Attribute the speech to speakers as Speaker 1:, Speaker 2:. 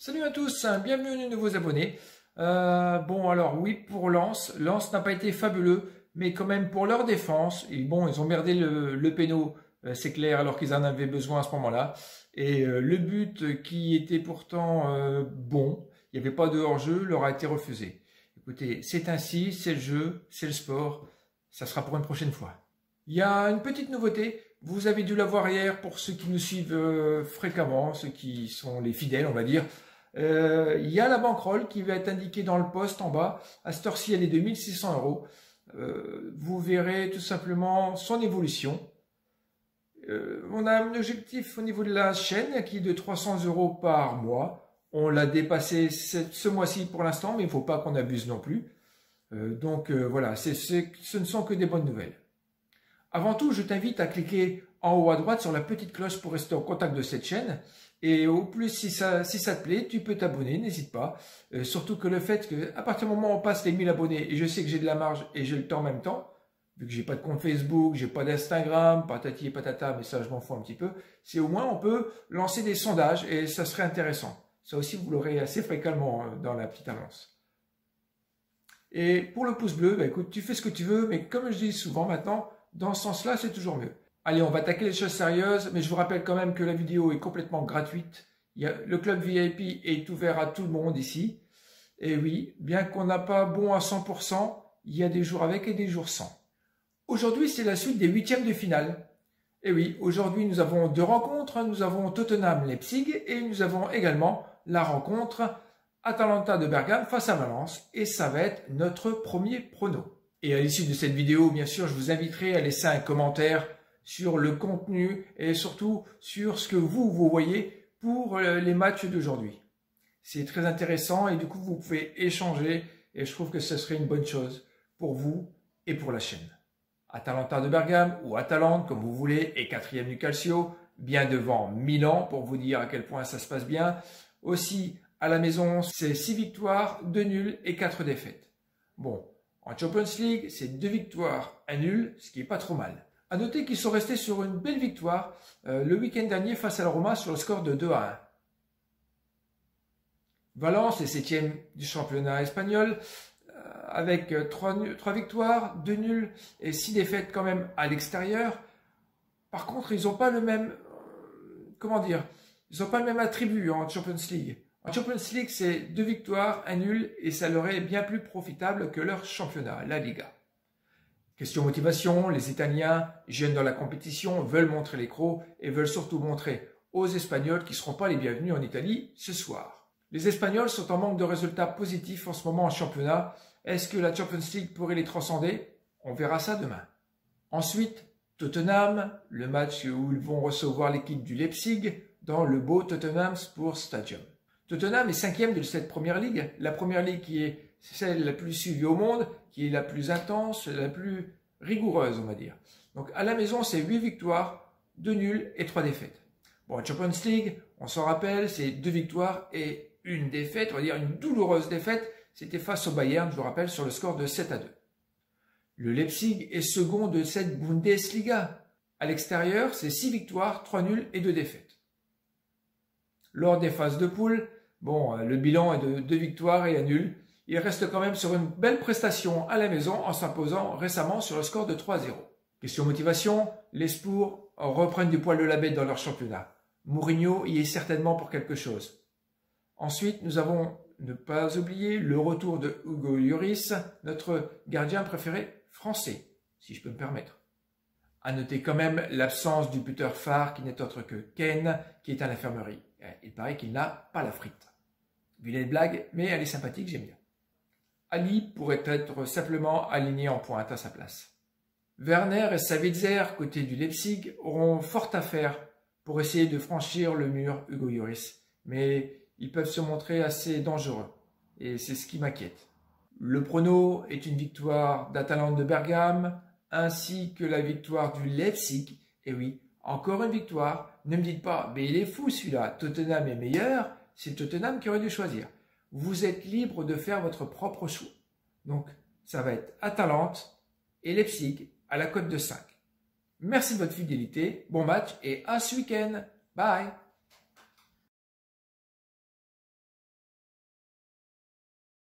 Speaker 1: Salut à tous, bienvenue aux nouveaux abonnés. Bon alors oui pour Lens n'a pas été fabuleux, mais quand même pour leur défense, ils ont merdé le péno, c'est clair, alors qu'ils en avaient besoin à ce moment-là. Et le but qui était pourtant bon, il n'y avait pas de hors-jeu, leur a été refusé. Écoutez, c'est ainsi, c'est le jeu, c'est le sport, ça sera pour une prochaine fois. Il y a une petite nouveauté, vous avez dû la voir hier pour ceux qui nous suivent fréquemment, ceux qui sont les fidèles on va dire. Il y a la banquerolle qui va être indiquée dans le poste en bas. À cette heure-ci, elle est de 1600 €. Vous verrez tout simplement son évolution. On a un objectif au niveau de la chaîne qui est de 300 € par mois. On l'a dépassé ce mois-ci pour l'instant, mais il ne faut pas qu'on abuse non plus. Voilà, ce ne sont que des bonnes nouvelles. Avant tout, je t'invite à cliquer en haut à droite sur la petite cloche pour rester en contact de cette chaîne. Et au plus, si ça te plaît, tu peux t'abonner, n'hésite pas. Surtout que le fait qu'à partir du moment où on passe les 1000 abonnés, et je sais que j'ai de la marge et j'ai le temps en même temps, vu que j'ai pas de compte Facebook, j'ai pas d'Instagram, patati et patata, mais ça je m'en fous un petit peu, c'est au moins on peut lancer des sondages et ça serait intéressant. Ça aussi vous l'aurez assez fréquemment dans la petite annonce. Et pour le pouce bleu, écoute, tu fais ce que tu veux, mais comme je dis souvent maintenant, dans ce sens-là, c'est toujours mieux. Allez, on va attaquer les choses sérieuses, mais je vous rappelle quand même que la vidéo est complètement gratuite. Le club VIP est ouvert à tout le monde ici. Et oui, bien qu'on n'a pas bon à 100%, il y a des jours avec et des jours sans. Aujourd'hui, c'est la suite des huitièmes de finale. Et oui, aujourd'hui, nous avons deux rencontres. Nous avons Tottenham-Leipzig et nous avons également la rencontre Atalanta de Bergame face à Valence. Et ça va être notre premier prono. Et à l'issue de cette vidéo, bien sûr, je vous inviterai à laisser un commentaire sur le contenu et surtout sur ce que vous voyez pour les matchs d'aujourd'hui. C'est très intéressant et du coup, vous pouvez échanger et je trouve que ce serait une bonne chose pour vous et pour la chaîne. Atalanta de Bergame ou Atalante, comme vous voulez, est 4e du Calcio, bien devant Milan pour vous dire à quel point ça se passe bien. Aussi, à la maison, c'est 6 victoires, 2 nuls et 4 défaites. Bon, en Champions League, c'est 2 victoires, 1 nul, ce qui est pas trop mal. À noter qu'ils sont restés sur une belle victoire le week-end dernier face à la Roma sur le score de 2-1. Valence est 7e du championnat espagnol avec 3 victoires, 2 nuls et 6 défaites quand même à l'extérieur. Par contre, ils n'ont pas le même, ils n'ont pas le même attribut en Champions League. En Champions League, c'est 2 victoires, 1 nul et ça leur est bien plus profitable que leur championnat, la Liga. Question motivation, les Italiens, jeunes dans la compétition, veulent montrer les crocs et veulent surtout montrer aux Espagnols qui ne seront pas les bienvenus en Italie ce soir. Les Espagnols sont en manque de résultats positifs en ce moment en championnat. Est-ce que la Champions League pourrait les transcender? On verra ça demain. Ensuite, Tottenham, le match où ils vont recevoir l'équipe du Leipzig dans le beau Tottenham Sports Stadium. Tottenham est 5e de cette première ligue, la première ligue qui est celle la plus suivie au monde, qui est la plus intense, la plus rigoureuse, on va dire. Donc à la maison, c'est 8 victoires, 2 nuls et 3 défaites. Bon, en Champions League, on s'en rappelle, c'est 2 victoires et 1 défaite, on va dire une douloureuse défaite. C'était face au Bayern, je vous rappelle, sur le score de 7-2. Le Leipzig est second de cette Bundesliga. À l'extérieur, c'est 6 victoires, 3 nuls et 2 défaites. Lors des phases de poule, bon, le bilan est de 2 victoires et 1 nul. Il reste quand même sur une belle prestation à la maison en s'imposant récemment sur le score de 3-0. Question motivation, les Spurs reprennent du poil de la bête dans leur championnat. Mourinho y est certainement pour quelque chose. Ensuite, nous avons, ne pas oublier, le retour de Hugo Lloris, notre gardien préféré français, si je peux me permettre. À noter quand même l'absence du buteur phare qui n'est autre que Ken, qui est à l'infirmerie. Il paraît qu'il n'a pas la frite. Vilaine blague, mais elle est sympathique, j'aime bien. Ali pourrait être simplement aligné en pointe à sa place. Werner et Savitzer, côté du Leipzig, auront fort à faire pour essayer de franchir le mur Hugo Lloris. Mais ils peuvent se montrer assez dangereux. Et c'est ce qui m'inquiète. Le prono est une victoire d'Atalanta de Bergame, ainsi que la victoire du Leipzig. Et oui, encore une victoire. Ne me dites pas, mais il est fou celui-là, Tottenham est meilleur. C'est Tottenham qui aurait dû choisir. Vous êtes libre de faire votre propre choix. Donc, ça va être Atalanta et Leipzig à la cote de 5. Merci de votre fidélité, bon match et à ce week-end. Bye!